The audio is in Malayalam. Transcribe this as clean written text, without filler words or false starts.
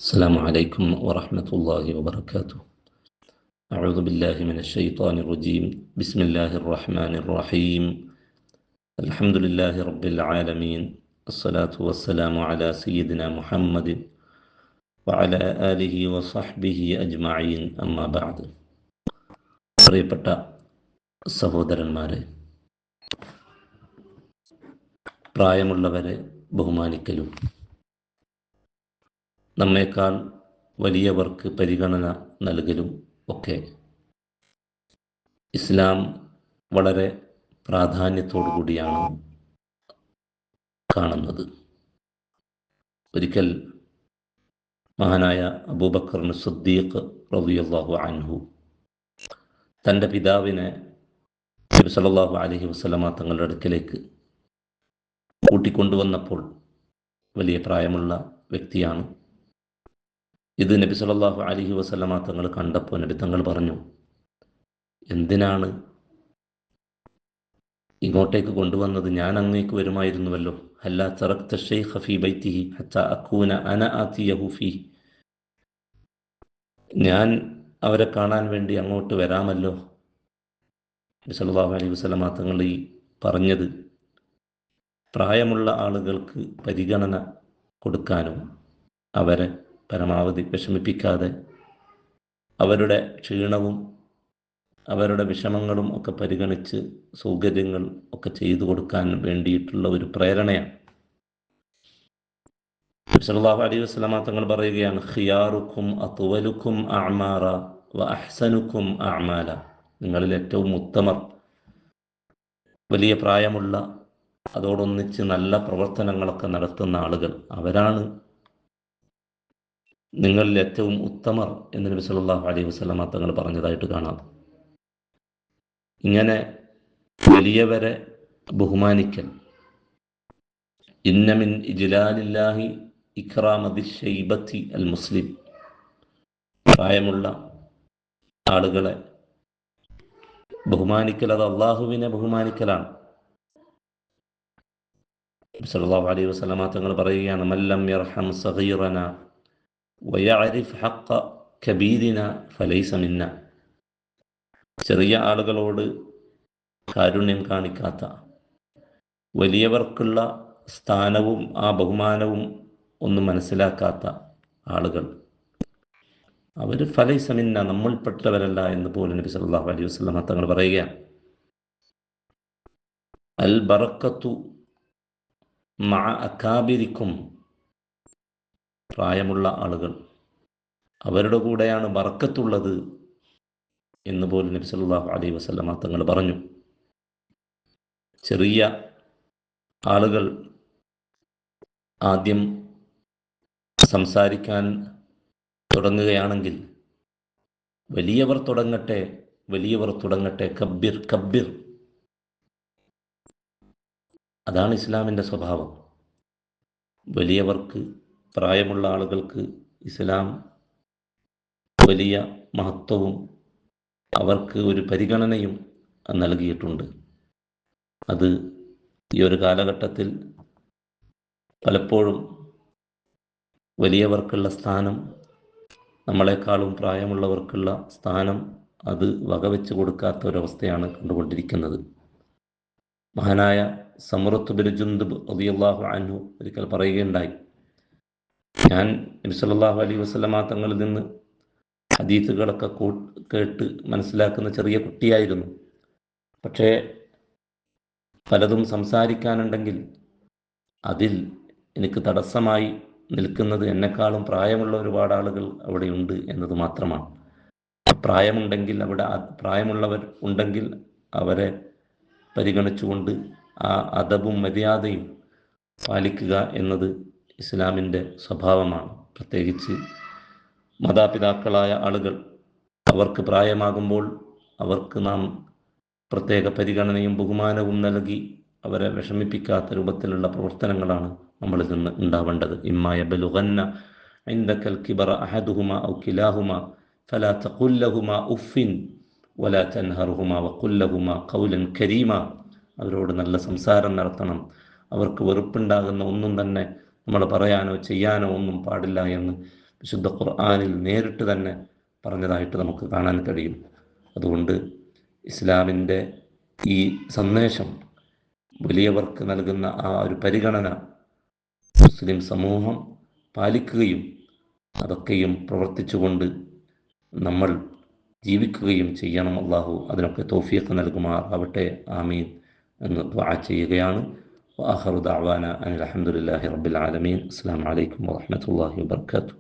السلام عليكم ورحمة الله وبركاته. أعوذ بالله من الشيطان الرجيم. بسم الله الرحمن الرحيم. الحمد لله رب العالمين. الصلاة والسلام على سيدنا محمد وعلى آله وصحبه أجمعين. أما بعد. പ്രിയപ്പെട്ട സഹോദരന്മാരെ, പ്രായമുള്ളവരെ ബഹുമാനിക്കലും നമ്മേക്കാൾ വലിയവർക്ക് പരിഗണന നൽകലും ഒക്കെ ഇസ്ലാം വളരെ പ്രാധാന്യത്തോടു കൂടിയാണ് കാണുന്നത്. ഒരിക്കൽ മഹാനായ അബൂബക്കർ സിദ്ദീഖ് റളിയല്ലാഹു അൻഹു തൻ്റെ പിതാവിനെ നബി സല്ലല്ലാഹു അലൈഹി വസല്ലമ തങ്ങളുടെ അടുക്കലേക്ക് കൂട്ടിക്കൊണ്ടുവന്നപ്പോൾ, വലിയ പ്രായമുള്ള വ്യക്തിയാണ്. ഇത് നബി സല്ലല്ലാഹു അലൈഹി വസല്ലമ തങ്ങൾ കണ്ടപ്പോൾ നബി തങ്ങൾ പറഞ്ഞു, എന്തിനാണ് ഇങ്ങോട്ടേക്ക് കൊണ്ടുവന്നത്? ഞാൻ അങ്ങേക്ക് വരുമായിരുന്നുവല്ലോ. ഹല്ലാ തറക്ത ശൈഖ ഫീ ബൈതിഹി ഹത്താ അകൂന അന ആതിയഹു ഫീ. ഞാൻ അവരെ കാണാൻ വേണ്ടി അങ്ങോട്ട് വരാമല്ലോ. നബി സല്ലല്ലാഹു അലൈഹി വസല്ലമ തങ്ങൾ ഈ പറഞ്ഞത് പ്രായമുള്ള ആളുകൾക്ക് പരിഗണന കൊടുക്കാനും അവരെ പരമാവധി വിഷമിപ്പിക്കാതെ അവരുടെ ക്ഷീണവും അവരുടെ വിഷമങ്ങളും ഒക്കെ പരിഗണിച്ച് സൗകര്യങ്ങൾ ഒക്കെ ചെയ്തു കൊടുക്കാൻ വേണ്ടിയിട്ടുള്ള ഒരു പ്രേരണയാണ്. സല്ലല്ലാഹു അലൈഹി വസല്ലമ തങ്ങൾ പറയുകയാണ്, ഖിയാറുക്കും അത്വലുക്കും അഅ്മാറ വ അഹ്സനുക്കും അഅ്മാല. നിങ്ങളിൽ ഏറ്റവും ഉത്തമർ വലിയ പ്രായമുള്ള, അതോടൊന്നിച്ച് നല്ല പ്രവർത്തനങ്ങളൊക്കെ നടത്തുന്ന ആളുകൾ, അവരാണ് നിങ്ങളിൽ ഏറ്റവും ഉത്തമർ എന്ന് നബി സല്ലല്ലാഹു അലൈഹി വസല്ലമ തങ്ങൾ പറഞ്ഞതായിട്ട് കാണാം. ഇങ്ങനെ വലിയവരെ ബഹുമാനിക്കൽ, ഇന്ന മിൻ ഇജ്ലാലില്ലാഹി ഇക്റാമദി ശൈബത്തി അൽ മുസ്ലിം. പ്രായമുള്ള ആളുകളെ ബഹുമാനിക്കൽ അത് അള്ളാഹുവിനെ ബഹുമാനിക്കലാണ്. നബി സല്ലല്ലാഹു അലൈഹി വസല്ലമ തങ്ങൾ പറയുകയാണ്, മല്ലം യർഹം സഗീറന വയഅരിഫ് ഹഖ കബീരിന ഫലൈസ മിന്ന. ചെറിയ ആളുകളോട് കാരുണ്യം കാണിക്കാത്ത, വലിയവർക്കുള്ള സ്ഥാനവും ആ ബഹുമാനവും ഒന്നും മനസ്സിലാക്കാത്ത ആളുകൾ, അവർ ഫലൈസ മിന്ന, നമ്മൾപ്പെട്ടവരല്ല എന്ന് പോലും നബി സല്ലല്ലാഹു അലൈഹി വസല്ലമ തങ്ങൾ പറയുകയാണ്. അൽ ബറക്കത്തു മഅ അകാബിരിക്കും. പ്രായമുള്ള ആളുകൾ, അവരുടെ കൂടെയാണ് ബർക്കത്തുള്ളത് എന്ന് പോലും നബി സല്ലല്ലാഹു അലൈഹി വസല്ലമ തങ്ങൾ പറഞ്ഞു. ചെറിയ ആളുകൾ ആദ്യം സംസാരിക്കാൻ തുടങ്ങുകയാണെങ്കിൽ വലിയവർ തുടങ്ങട്ടെ, കബ്ബിർ കബ്ബിർ. അതാണ് ഇസ്ലാമിൻ്റെ സ്വഭാവം. വലിയവർക്ക്, പ്രായമുള്ള ആളുകൾക്ക് ഇസ്ലാം വലിയ മഹത്വവും അവർക്ക് ഒരു പരിഗണനയും നൽകിയിട്ടുണ്ട്. അത് ഈ ഒരു കാലഘട്ടത്തിൽ പലപ്പോഴും വലിയവർക്കുള്ള സ്ഥാനം, നമ്മളെക്കാളും പ്രായമുള്ളവർക്കുള്ള സ്ഥാനം, അത് വകവെച്ച് കൊടുക്കാത്ത ഒരവസ്ഥയാണ് കണ്ടുകൊണ്ടിരിക്കുന്നത്. മഹാനായ സമുറത്ത് ബിൻ ജുന്ദുബ് റളിയല്ലാഹു അൻഹു ഒരിക്കൽ പറയുകയുണ്ടായി, ഞാൻ നബി സല്ലല്ലാഹു അലൈഹി വസല്ലമ തങ്ങളിൽ നിന്ന് ഹദീസുകളൊക്കെ കേട്ട് മനസ്സിലാക്കുന്ന ചെറിയ കുട്ടിയായിരുന്നു. പക്ഷേ പലതും സംസാരിക്കാനുണ്ടെങ്കിൽ അതിൽ എനിക്ക് തടസ്സമായി നിൽക്കുന്നത് എന്നെക്കാളും പ്രായമുള്ള ഒരുപാട് ആളുകൾ അവിടെയുണ്ട് എന്നത് മാത്രമാണ്. പ്രായമുള്ളവർ ഉണ്ടെങ്കിൽ അവരെ പരിഗണിച്ചുകൊണ്ട് ആ അദബും മര്യാദയും പാലിക്കുക എന്നത് ഇസ്ലാമിൻ്റെ സ്വഭാവമാണ്. പ്രത്യേകിച്ച് മാതാപിതാക്കളായ ആളുകൾ, അവർക്ക് പ്രായമാകുമ്പോൾ അവർക്ക് നാം പ്രത്യേക പരിഗണനയും ബഹുമാനവും നൽകി അവരെ വിഷമിപ്പിക്കാത്ത രൂപത്തിലുള്ള പ്രവർത്തനങ്ങളാണ് നമ്മളിൽ നിന്ന് ഉണ്ടാവേണ്ടത്. ഇമ്മാ യബ്ലുഗന്ന ഇൻദകൽ കിബറ അഹദുഹുമാ ഔ കിലാഹുമാ ഫലാ തഖുൽ ലഹുമാ ഉഫിൻ വലാ തൻഹർഹുമാ വഖുൽ ലഹുമാ ഖൗലൻ കരീമാ. അവരോട് നല്ല സംസാരം നടത്തണം. അവർക്ക് വെറുപ്പുണ്ടാകുന്ന ഒന്നും തന്നെ നമ്മൾ പറയാനോ ചെയ്യാനോ ഒന്നും പാടില്ല എന്ന് വിശുദ്ധ ഖുർആനിൽ നേരിട്ട് തന്നെ പറഞ്ഞതായിട്ട് നമുക്ക് കാണാൻ കഴിയും. അതുകൊണ്ട് ഇസ്ലാമിൻ്റെ ഈ സന്ദേശം, വലിയവർക്ക് നൽകുന്ന ആ ഒരു പരിഗണന മുസ്ലിം സമൂഹം പാലിക്കുകയും അതൊക്കെയും പ്രവർത്തിച്ചുകൊണ്ട് നമ്മൾ ജീവിക്കുകയും ചെയ്യണം. അള്ളാഹു അതിനൊക്കെ തൗഫീഖ് നൽകുമാറാവട്ടെ. ആമീൻ എന്ന് ദുആ ചെയ്യുകയാണ്. വആഖിറു ദഅവാന അനിൽ ഹംദുലില്ലാഹി റബ്ബിൽ ആലമീൻ. അസ്സലാമു അലൈക്കും വറഹ്മത്തുള്ളാഹി വബറകാതുഹു.